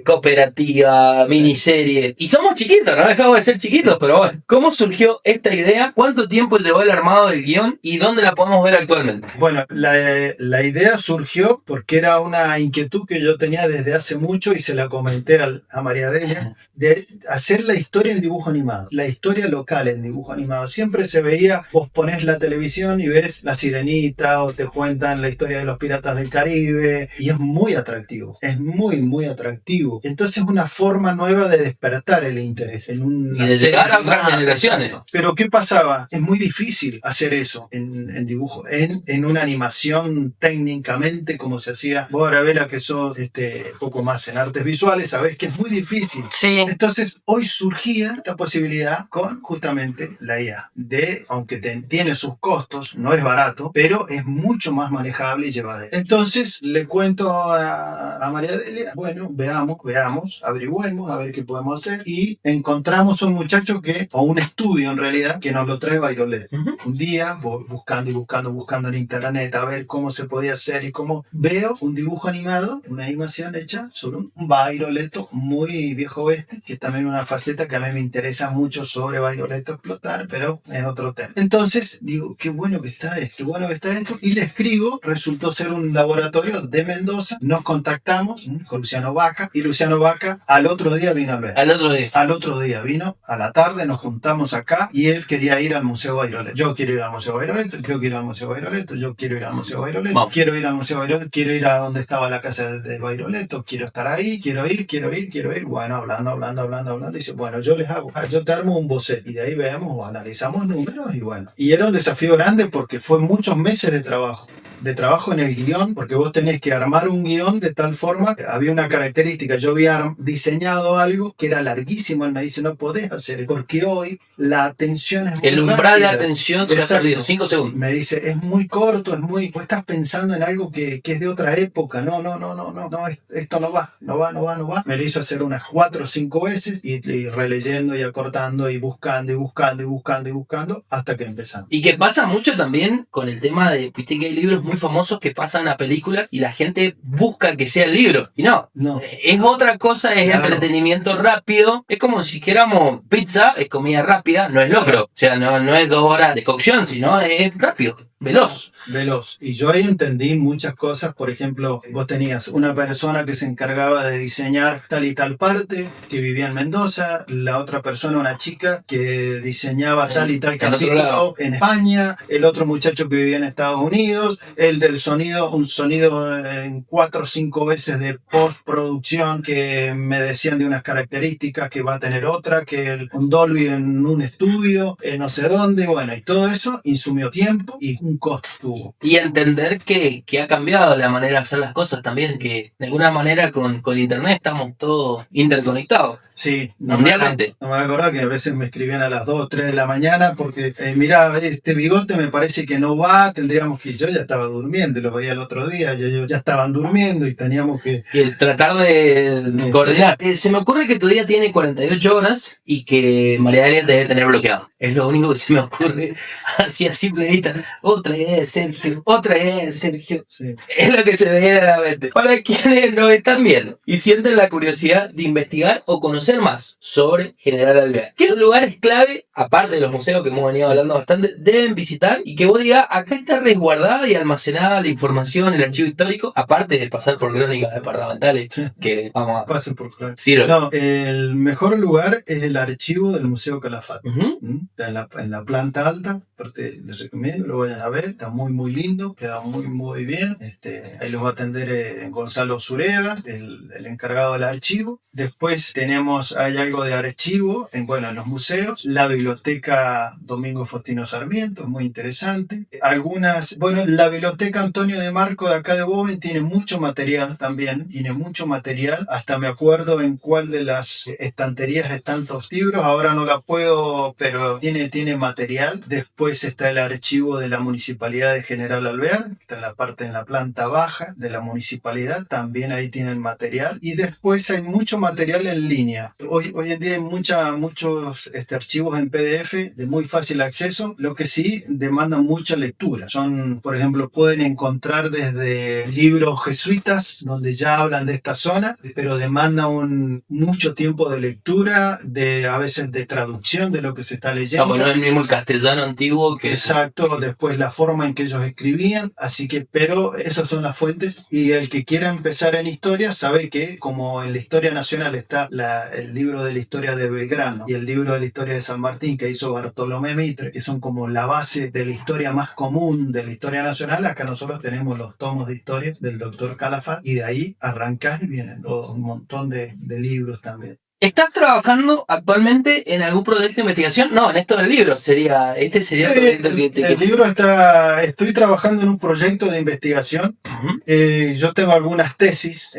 cooperativas, narrativa, miniserie. Y somos chiquitos, no dejamos de ser chiquitos, pero bueno. ¿Cómo surgió esta idea? ¿Cuánto tiempo llevó el armado del guión? ¿Y dónde la podemos ver actualmente? Bueno, la idea surgió porque era una inquietud que yo tenía desde hace mucho y se la comenté a María Delia, de hacer la historia en dibujo animado, la historia local en dibujo animado. Siempre se veía, vos ponés la televisión y ves La Sirenita o te cuentan la historia de los piratas del Caribe y es muy atractivo, es muy atractivo. Entonces es una forma nueva de despertar el interés en una y de serie llegar a otras animada. generaciones. Exacto. Pero ¿qué pasaba? Es muy difícil hacer eso en dibujo, en una animación técnicamente como se hacía. Vos, Arabela, que sos poco más en artes visuales, sabés que es muy difícil. Sí. Entonces hoy surgía esta posibilidad con justamente la IA, aunque tiene sus costos, no es barato, pero es mucho más manejable y llevadero. Entonces le cuento a María Delia, bueno, veamos, averigüemos a ver qué podemos hacer, y encontramos un muchacho o un estudio en realidad, que nos lo trae Vairolet. Un día, buscando en internet a ver cómo se podía hacer y cómo veo un dibujo animado, una animación hecha sobre un Vairoleto muy viejo oeste, que es también una faceta que a mí me interesa mucho sobre Vairoleto explotar, pero es otro tema. Entonces digo, qué bueno que está esto, y le escribo. Resultó ser un laboratorio de Mendoza. Nos contactamos con Luciano Vaca, y Luciano Vaca al otro día vino a ver. Al otro día Vino a la tarde, nos juntamos acá y él quería ir al Museo Vairoleto. Yo quiero ir al Museo Vairoleto, yo quiero ir al Museo Vairoleto, yo quiero ir al Museo Vairoleto, Vamos. quiero ir al Museo Vairoleto, quiero ir a donde estaba la casa de Vairoleto, quiero estar ahí, quiero ir. Bueno, hablando, dice, bueno, yo te armo un boceto y de ahí vemos o analizamos números y bueno. Y era un desafío grande porque fue muchos meses de trabajo en el guión, porque vos tenés que armar un guión de tal forma. Había una característica, yo había diseñado algo que era larguísimo, él me dice, no podés hacer eso, porque hoy la atención es muy el umbral de rápida. atención se ha Exacto. perdido, 5 segundos. Me dice, es muy corto, vos estás pensando en algo que es de otra época, no, esto no va. Me lo hizo hacer unas 4 o 5 veces y releyendo y acortando y buscando hasta que empezamos. Y que pasa mucho también con el tema de, viste que hay libros muy famosos que pasan a película y la gente busca que sea el libro. Y no. Es otra cosa, es Claro. entretenimiento rápido. Es como si dijéramos pizza, es comida rápida, no es locro. O sea, no es 2 horas de cocción, sino es rápido. Veloz. Y yo ahí entendí muchas cosas. Por ejemplo, vos tenías una persona que se encargaba de diseñar tal y tal parte, que vivía en Mendoza, la otra persona, una chica, que diseñaba tal y tal en otro capítulo lado. en España, el otro muchacho que vivía en Estados Unidos, el del sonido, un sonido en 4 o 5 veces de postproducción, que me decían de unas características que va a tener otra, que un Dolby en un estudio, no sé dónde, bueno, y todo eso insumió tiempo y un costo tuvo. Y entender que ha cambiado la manera de hacer las cosas también, que de alguna manera con internet estamos todos interconectados. Sí, Mundialmente. No me acordaba que a veces me escribían a las 2 o 3 de la mañana porque, mirá, este bigote me parece que no va, tendríamos que... Yo ya estaba durmiendo, lo veía el otro día, ya estaban durmiendo y teníamos que tratar de coordinar. Se me ocurre que tu día tiene 48 horas y que María Delia te debe tener bloqueado. Es lo único que se me ocurre así a simple vista. Otra idea de Sergio. Sí. Es lo que se me viene a la mente. Para quienes nos están viendo y sienten la curiosidad de investigar o conocer más sobre General Alvear, ¿qué lugares clave, aparte de los museos que hemos venido hablando bastante, deben visitar y que vos digas, acá está resguardada y almacenada la información, el archivo histórico, aparte de pasar por crónicas departamentales que vamos a... Pasen por claro. Sirve. No, el mejor lugar es el archivo del Museo Calafate. Ujú. Está en la planta alta. Aparte, les recomiendo, lo vayan a ver. Está muy lindo, queda muy bien. Ahí los va a atender Gonzalo Zureda, el encargado del archivo. Después hay algo de archivo en los museos. La biblioteca Domingo Faustino Sarmiento, muy interesante. La biblioteca Antonio de Marco de acá de Boven tiene mucho material también. Hasta me acuerdo en cuál de las estanterías están los libros. Ahora no la puedo, pero tiene material. Después Después está el archivo de la Municipalidad de General Alvear, que está en la planta baja de la municipalidad, también ahí tienen material. Y después hay mucho material en línea. Hoy en día hay muchos archivos en PDF de muy fácil acceso, lo que sí demandan mucha lectura. Por ejemplo, pueden encontrar desde libros jesuitas, donde ya hablan de esta zona, pero demandan mucho tiempo de lectura, a veces de traducción de lo que se está leyendo. No es el mismo el castellano antiguo que... Exacto, después la forma en que ellos escribían, así que, pero esas son las fuentes, y el que quiera empezar en historia sabe que como en la historia nacional está el libro de la historia de Belgrano y el libro de la historia de San Martín que hizo Bartolomé Mitre, que son como la base de la historia más común de la historia nacional, acá nosotros tenemos los tomos de historia del doctor Calafat, y de ahí arrancás y vienen un montón de libros también. ¿Estás trabajando actualmente en algún proyecto de investigación? No, en esto del libro sería el proyecto el libro estoy trabajando en un proyecto de investigación. Uh-huh. Yo tengo algunas tesis,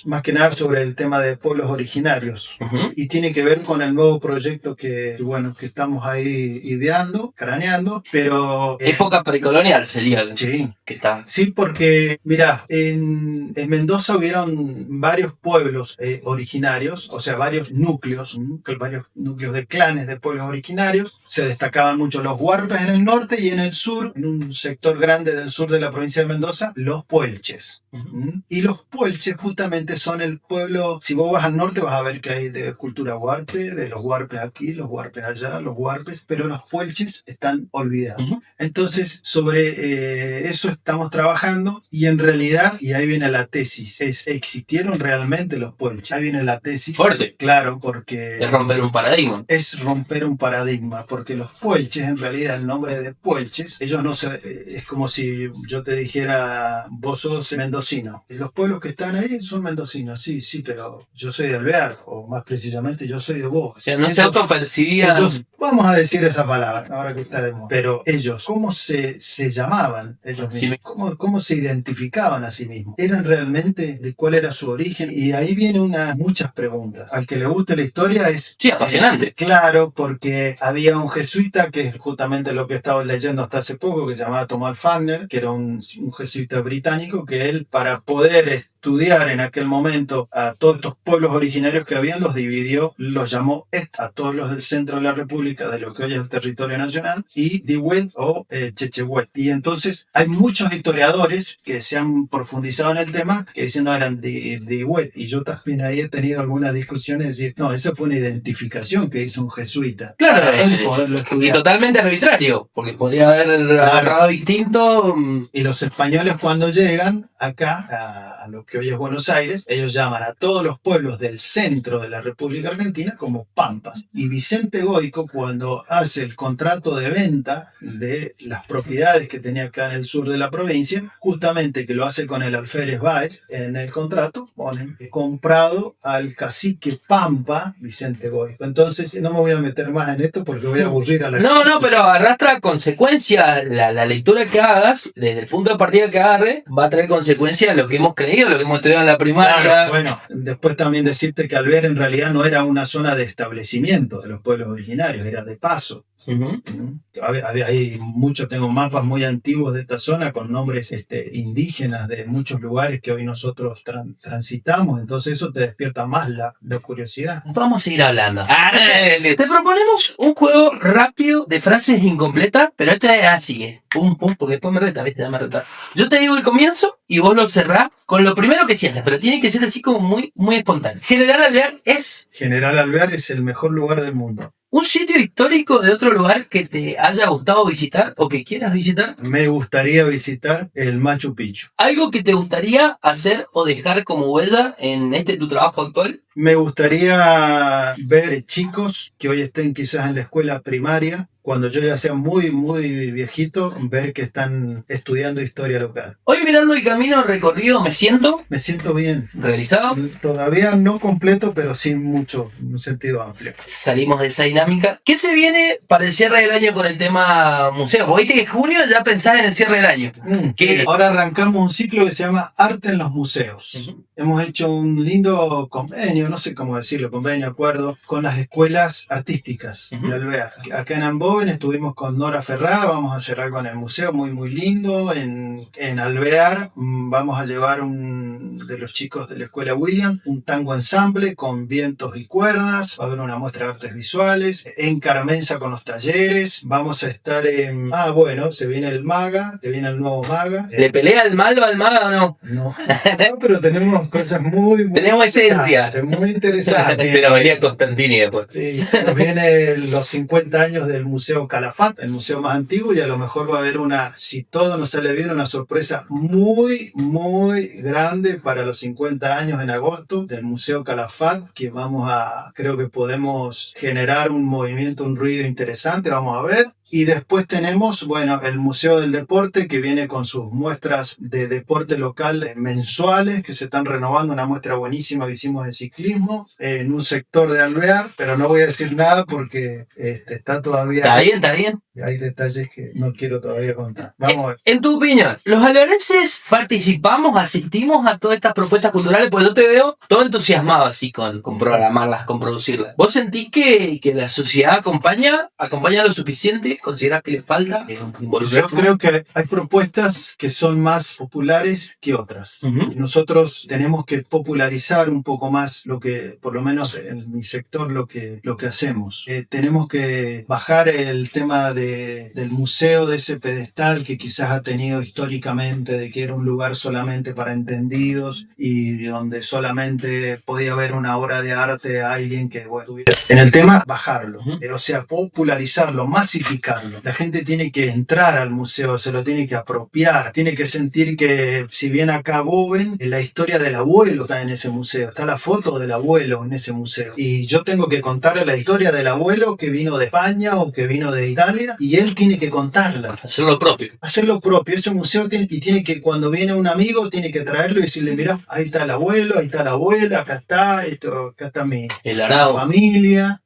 más que nada sobre el tema de pueblos originarios. Uh-huh. Y tiene que ver con el nuevo proyecto que estamos ahí ideando, craneando, pero... Época precolonial sería. Sí. ¿Qué tal? Sí, porque, mira, en Mendoza hubieron varios pueblos originarios, o sea, varios núcleos de clanes de pueblos originarios. Se destacaban mucho los huarpes en el norte, y en el sur, en un sector grande del sur de la provincia de Mendoza, los puelches. Uh-huh. Y los puelches justamente son el pueblo, si vos vas al norte vas a ver que hay de cultura huarpe, de los huarpes aquí, los huarpes allá, los huarpes, pero los puelches están olvidados. Uh-huh. Entonces, sobre eso estamos trabajando, y en realidad, y ahí viene la tesis, ¿existieron realmente los puelches? Ahí viene la tesis. Fuerte. Claro, porque... Es romper un paradigma. Es romper un paradigma, porque los puelches, en realidad, el nombre de puelches, ellos no se... Es como si yo te dijera, vos sos mendocino. Y los pueblos que están ahí son mendocinos, sí, pero yo soy de Alvear, o más precisamente, yo soy de vos. O sea, no se autopercibían... Vamos a decir esa palabra, ahora que está de moda. Pero ellos, ¿cómo se llamaban ellos mismos? ¿Cómo se identificaban a sí mismos? ¿Eran realmente de cuál era su origen? Y ahí vienen muchas preguntas. Al que le guste la historia es... Sí, apasionante. Claro, porque había un jesuita, que es justamente lo que estaba leyendo hasta hace poco, que se llamaba Thomas Fagner, que era un jesuita británico, que él, para poder estudiar en aquel momento a todos estos pueblos originarios que habían, los dividió, los llamó a todos los del centro de la República, de lo que hoy es el territorio nacional, y Dihuet o Chechehuet. Y entonces hay muchos historiadores que se han profundizado en el tema, que dicen no eran Dihuet, y yo también ahí he tenido algunas discusiones, decir, no, esa fue una identificación que hizo un jesuita. Claro, para él poderlo estudiar. Y totalmente arbitrario, porque podría haber agarrado distinto. Y los españoles, cuando llegan acá, a lo que hoy es Buenos Aires, ellos llaman a todos los pueblos del centro de la República Argentina como pampas. Y Vicente Goico, cuando hace el contrato de venta de las propiedades que tenía acá en el sur de la provincia, justamente que lo hace con el alférez Báez, en el contrato ponen comprado al cacique Pampa Vicente Goico. Entonces no me voy a meter más en esto porque voy a aburrir a la gente. No, pero arrastra consecuencias. La lectura que hagas, desde el punto de partida que agarre, va a traer consecuencias lo que hemos creído, lo que hemos estudiado en la primaria. Claro, bueno, después también decirte que Alvear en realidad no era una zona de establecimiento de los pueblos originarios, era de paso. Uh-huh. Hay muchos, tengo mapas muy antiguos de esta zona con nombres indígenas de muchos lugares que hoy nosotros transitamos, entonces eso te despierta más la curiosidad. Vamos a seguir hablando. Te proponemos un juego rápido de frases incompletas, pero esto es así, pum, porque después me reta, ¿viste? Ya me reta. Yo te digo el comienzo y vos lo cerrás con lo primero que sientas, pero tiene que ser así como muy, muy espontáneo. General Alvear es el mejor lugar del mundo. ¿Un sitio histórico de otro lugar que te haya gustado visitar o que quieras visitar? Me gustaría visitar el Machu Picchu. ¿Algo que te gustaría hacer o dejar como huella en tu trabajo actual? Me gustaría ver chicos que hoy estén quizás en la escuela primaria, cuando yo ya sea muy, muy viejito, ver que están estudiando historia local. Hoy mirando el camino recorrido, me siento bien. ¿Realizado? Todavía no completo, pero sí mucho, en un sentido amplio. Salimos de esa dinámica. ¿Qué se viene para el cierre del año con el tema museo? Porque viste que en junio ya pensás en el cierre del año. Ahora arrancamos un ciclo que se llama Arte en los Museos. Uh-huh. Hemos hecho un lindo convenio, convenio, no sé cómo decirlo, convenio, acuerdo, con las escuelas artísticas de Alvear. Acá en Amboven estuvimos con Nora Ferrada, vamos a hacer algo en el museo muy muy lindo. En Alvear vamos a llevar de los chicos de la escuela William, un tango ensamble con vientos y cuerdas, va a haber una muestra de artes visuales. En Carmenza con los talleres, vamos a estar en... se viene el Maga, se viene el nuevo Maga. ¿Le pelea el malo al Maga o no? No, pero tenemos cosas muy tenemos esencia. Muy interesantes. Se nos venía Constantini después. Sí, se nos viene los 50 años del Museo Calafat, el museo más antiguo, y a lo mejor va a haber si todo nos sale bien, una sorpresa muy, muy grande para los 50 años en agosto del Museo Calafat, que creo que podemos generar un movimiento, un ruido interesante, vamos a ver. Y después tenemos, el Museo del Deporte, que viene con sus muestras de deporte local mensuales, que se están renovando, una muestra buenísima que hicimos de ciclismo, en un sector de Alvear, pero no voy a decir nada porque está todavía... Está bien. Hay detalles que no quiero todavía contar. Vamos a ver. En tu opinión, ¿los alvearenses asistimos a todas estas propuestas culturales? Pues yo te veo todo entusiasmado así con programarlas, con producirlas. ¿Vos sentís que la sociedad acompaña lo suficiente? ¿Considerás que le falta involucrarse? Yo creo que hay propuestas que son más populares que otras. Nosotros tenemos que popularizar un poco más por lo menos en mi sector, lo que hacemos. Tenemos que bajar el tema del museo, de ese pedestal que quizás ha tenido históricamente, de que era un lugar solamente para entendidos y donde solamente podía haber una obra de arte a alguien que tuviera. En el tema, bajarlo, o sea, popularizarlo, masificarlo. La gente tiene que entrar al museo, se lo tiene que apropiar, tiene que sentir que, si bien acá Boven, la historia del abuelo está en ese museo, está la foto del abuelo en ese museo, y yo tengo que contarle la historia del abuelo que vino de España o que vino de Italia, y él tiene que contarla. Hacer lo propio. Ese museo tiene que, cuando viene un amigo, tiene que traerlo y decirle, mirá, ahí está el abuelo, ahí está la abuela, acá está mi familia.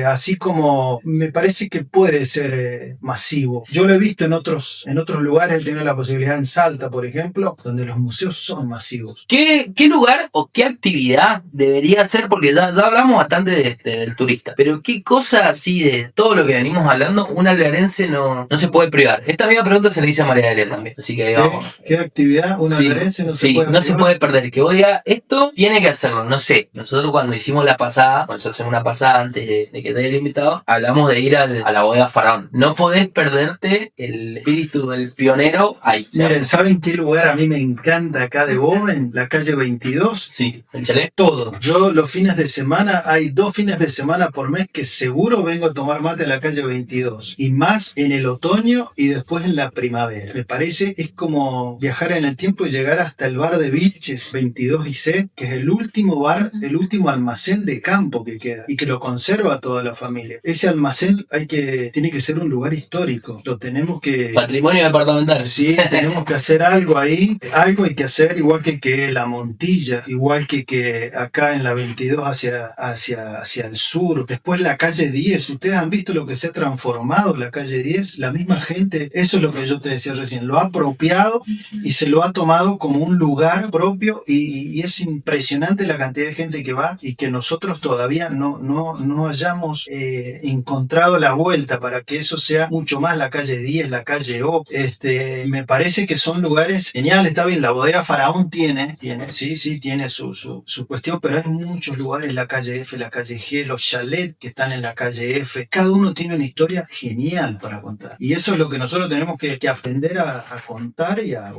Así como me parece que puede ser masivo. Yo lo he visto en otros lugares, he tenido la posibilidad en Salta, por ejemplo, donde los museos son masivos. ¿Qué lugar o qué actividad debería ser? Porque ya hablamos bastante del turista, pero ¿qué cosa así de todo lo que venimos hablando un alvearense no se puede privar? Esta misma pregunta se le hice a María Gabriel también, así que vamos. ¿Qué actividad un alvearense no se puede privar? No se puede perder, que vos digas, esto tiene que hacerlo, no sé. Nosotros cuando hicimos la pasada, cuando hacemos una pasada antes de que te haya el invitado, hablamos de ir a la bodega Faraón. No podés perderte el espíritu del pionero ahí. Miren, ¿saben qué lugar a mí me encanta acá de Boven? La calle 22. Sí, el chalet. Todo. Yo los fines de semana, hay 2 fines de semana por mes que seguro vengo a tomar mate en la calle 22. Y más en el otoño y después en la primavera. Me parece, es como viajar en el tiempo y llegar hasta el bar de Vilches 22 y C, que es el último bar, el último almacén de campo que queda y que lo conserva toda la familia. Ese almacén tiene que ser un lugar histórico. Lo tenemos que... Patrimonio departamental. Sí, tenemos que hacer algo ahí. Algo hay que hacer, igual que la Montilla, igual que acá en la 22 hacia el sur. Después la calle 10. Ustedes han visto lo que se ha transformado la calle 10. La misma gente, eso es lo que yo te decía recién, lo ha apropiado y se lo ha tomado como un lugar propio y es impresionante la cantidad de gente que va y que nosotros todavía no hayamos encontrado la vuelta para que eso sea mucho más la calle 10, la calle O. Me parece que son lugares geniales. Está bien, la bodega Faraón tiene su cuestión, pero hay muchos lugares, la calle F, la calle G, los chalets que están en la calle F. Cada uno tiene una historia genial para contar. Y eso es lo que nosotros tenemos que aprender a contar y a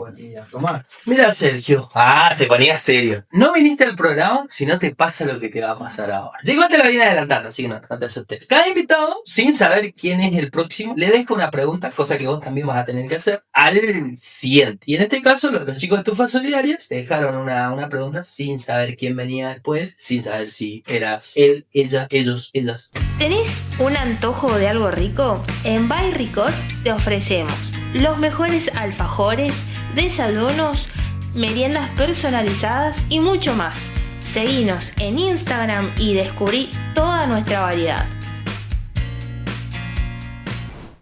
tomar. Mira, Sergio. Se ponía serio. No viniste al programa si no te pasa lo que te va a pasar ahora. Yo igual te la vine adelantando, así que no te aceptes. Cada invitado, sin saber quién es el próximo, le dejo una pregunta, cosa que vos también vas a tener que hacer, al siguiente. Y en este caso, los chicos de Tufas Solidarias te dejaron una pregunta sin saber quién venía después, sin saber si eras él, ella, ellos, ellas. ¿Tenés un antojo de algo rico? En By Ricot te ofrecemos los mejores alfajores, desayunos, meriendas personalizadas y mucho más. Seguinos en Instagram y descubrí toda nuestra variedad.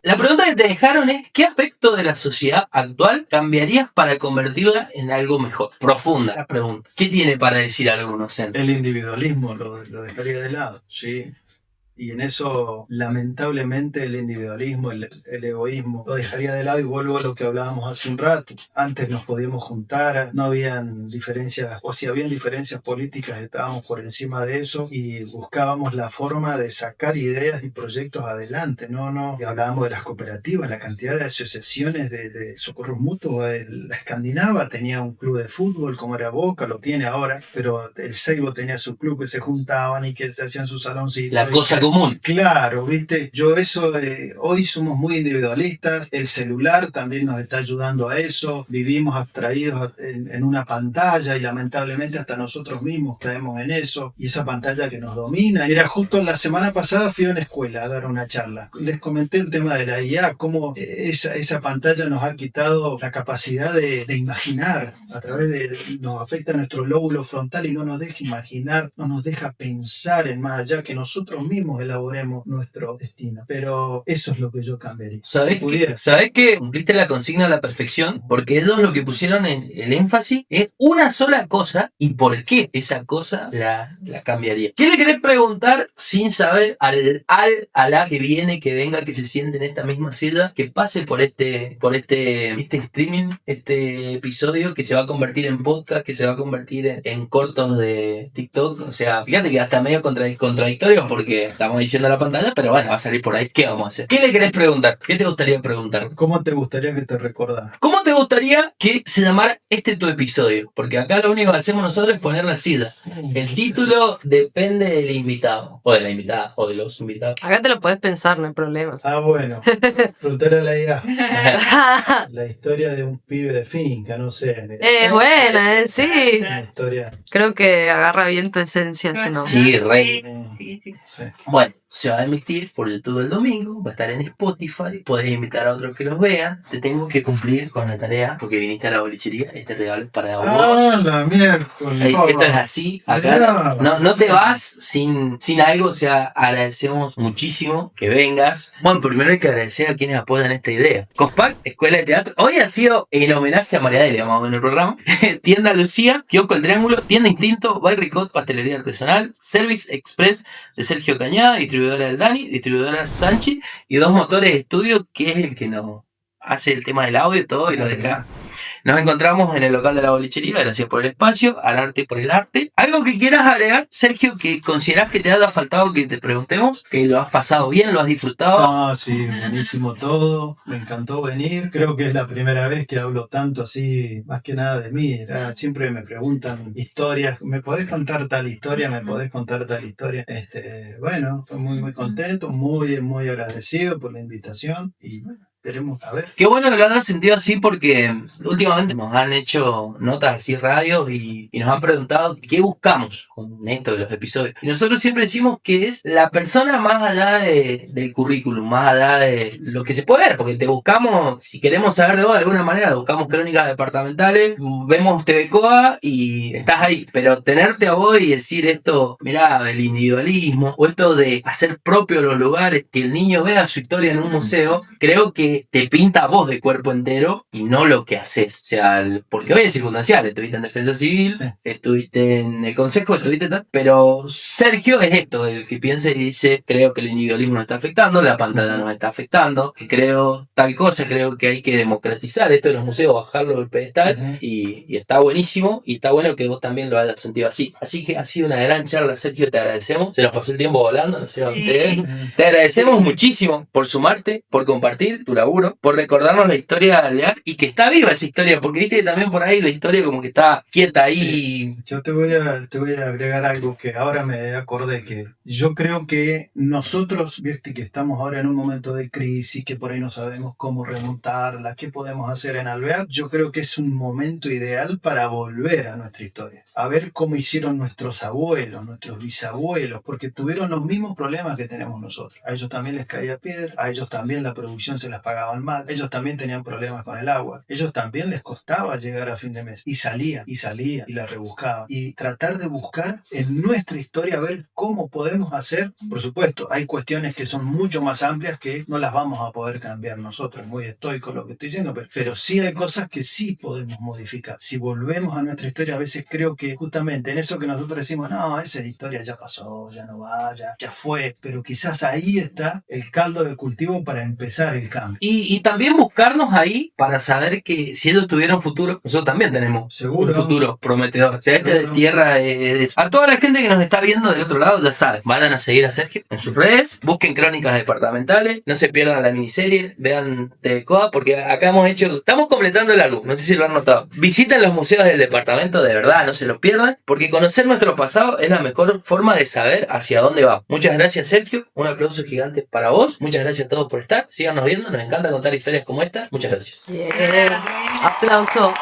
La pregunta que te dejaron es, ¿qué aspecto de la sociedad actual cambiarías para convertirla en algo mejor? Profunda la pregunta. ¿Qué tiene para decir algunos? El individualismo lo dejaría de lado, sí. Y en eso, lamentablemente, el individualismo, el egoísmo, lo dejaría de lado y vuelvo a lo que hablábamos hace un rato. Antes nos podíamos juntar, no habían diferencias, o si habían diferencias políticas, estábamos por encima de eso y buscábamos la forma de sacar ideas y proyectos adelante. No, y hablábamos de las cooperativas, la cantidad de asociaciones de socorro mutuo. La Escandinava tenía un club de fútbol, como era Boca, lo tiene ahora, pero el Seibo tenía su club que se juntaban y que se hacían sus saloncitos. La cosa común. Claro, viste, yo eso, hoy somos muy individualistas, el celular también nos está ayudando a eso, vivimos abstraídos en una pantalla y lamentablemente hasta nosotros mismos caemos en eso, y esa pantalla que nos domina. Era justo la semana pasada fui a una escuela a dar una charla, les comenté el tema de la IA, cómo esa pantalla nos ha quitado la capacidad de imaginar, nos afecta nuestro lóbulo frontal y no nos deja imaginar, no nos deja pensar en más allá, que nosotros mismos elaboremos nuestro destino. Pero eso es lo que yo cambiaría. ¿Sabés que cumpliste la consigna a la perfección? Porque ellos lo que pusieron en el énfasis es una sola cosa y por qué esa cosa la cambiaría. ¿Qué le querés preguntar sin saber a la que viene, que venga, que se siente en esta misma silla, que pase por este streaming, este episodio que se va a convertir en podcast, que se va a convertir en cortos de TikTok? O sea, fíjate que hasta medio contradictorio porque estamos diciendo la pantalla, pero bueno, va a salir por ahí. ¿Qué vamos a hacer? ¿Qué le querés preguntar? ¿Qué te gustaría preguntar? ¿Cómo te gustaría que te recordara? ¿Cómo te gustaría que se llamara tu episodio? Porque acá lo único que hacemos nosotros es poner la silla. El título depende del invitado, o de la invitada, o de los invitados. Acá te lo podés pensar, no hay problema. Ah, bueno. Preguntar a la IA. La historia de un pibe de finca, no sé. Es buena, sí. Una historia. Creo que agarra bien tu esencia ese nombre. Sí, rey. Sí. Bueno, se va a emitir por YouTube el domingo, va a estar en Spotify, podés invitar a otros que los vean. Te tengo que cumplir con la tarea porque viniste a la bolichería, este regalo es para vos. Ah, la miércoles. Esto es así, acá no te vas sin algo, o sea, agradecemos muchísimo que vengas. Bueno, primero hay que agradecer a quienes apoyan esta idea. Cospac, Escuela de Teatro, hoy ha sido el homenaje a María Delia, vamos a ver en el programa. Tienda Lucía, Kiosco El Triángulo, Tienda Instinto, By Ricot, Pastelería Artesanal, Service Express de Sergio Cañada, distribuidora del Dani, distribuidora Sanchi y Dos Motores Estudio, que es el que nos hace el tema del audio y todo y lo deja. Nos encontramos en el local de la bolichería, gracias por el espacio, al arte por el arte. ¿Algo que quieras agregar, Sergio, que considerás que te haya faltado que te preguntemos? ¿Que lo has pasado bien, lo has disfrutado? Ah, sí, buenísimo todo, me encantó venir. Creo que es la primera vez que hablo tanto así, más que nada de mí. Siempre me preguntan historias, ¿me podés contar tal historia? ¿Me podés contar tal historia? Bueno, estoy muy contento, muy agradecido por la invitación y bueno. Esperemos a ver. Qué bueno que lo hayan sentido así porque últimamente nos han hecho notas así radios y nos han preguntado qué buscamos con esto de los episodios. Y nosotros siempre decimos que es la persona más allá del currículum, más allá de lo que se puede ver, porque te buscamos, si queremos saber de vos de alguna manera, buscamos crónicas departamentales, vemos TVCOA y estás ahí. Pero tenerte a vos y decir esto, mirá, del individualismo, o esto de hacer propio los lugares, que el niño vea su historia en un museo, creo que te pinta a vos de cuerpo entero y no lo que haces. O sea, porque hoy es circunstancial, estuviste en Defensa Civil, sí. Estuviste en el Consejo, estuviste tal, pero Sergio es esto, el que piensa y dice, creo que el individualismo nos está afectando, la pantalla nos está afectando, creo tal cosa, creo que hay que democratizar esto de los museos, bajarlo del pedestal, y está buenísimo, y está bueno que vos también lo hayas sentido así. Así que ha sido una gran charla, Sergio, te agradecemos, se nos pasó el tiempo volando, no sé a ustedes. Te agradecemos muchísimo por sumarte, por compartir tu laburo, por recordarnos la historia leal y que está viva esa historia, porque viste que también por ahí la historia como que está quieta ahí. Sí. Yo te voy a agregar algo que ahora me acordé, que yo creo que nosotros, viste que estamos ahora en un momento de crisis, que por ahí no sabemos cómo remontarla, qué podemos hacer en Alvear. Yo creo que es un momento ideal para volver a nuestra historia, a ver cómo hicieron nuestros abuelos, nuestros bisabuelos, porque tuvieron los mismos problemas que tenemos nosotros. A ellos también les caía piedra, a ellos también la producción se las pagaba pagaban mal, ellos también tenían problemas con el agua, ellos también les costaba llegar a fin de mes y salían y la rebuscaban y tratar de buscar en nuestra historia ver cómo podemos hacer. Por supuesto, hay cuestiones que son mucho más amplias que no las vamos a poder cambiar nosotros, muy estoico lo que estoy diciendo, pero sí hay cosas que sí podemos modificar. Si volvemos a nuestra historia, a veces creo que justamente en eso que nosotros decimos, no, esa historia ya pasó, ya no va, ya fue, pero quizás ahí está el caldo de cultivo para empezar el cambio. Y también buscarnos ahí para saber que si ellos tuvieron un futuro, nosotros también tenemos Seguro. un futuro prometedor. O sea, de tierra a toda la gente que nos está viendo del otro lado, ya saben, vayan a seguir a Sergio en sus redes, busquen Crónicas Departamentales, no se pierdan la miniserie, vean TVCOA, porque acá estamos completando el álbum, no sé si lo han notado. Visiten los museos del departamento, de verdad, no se lo pierdan, porque conocer nuestro pasado es la mejor forma de saber hacia dónde va. Muchas gracias, Sergio, un aplauso gigante para vos, muchas gracias a todos por estar, síganos viendo, nos encanta contar historias como esta, muchas gracias. Bien. Aplauso.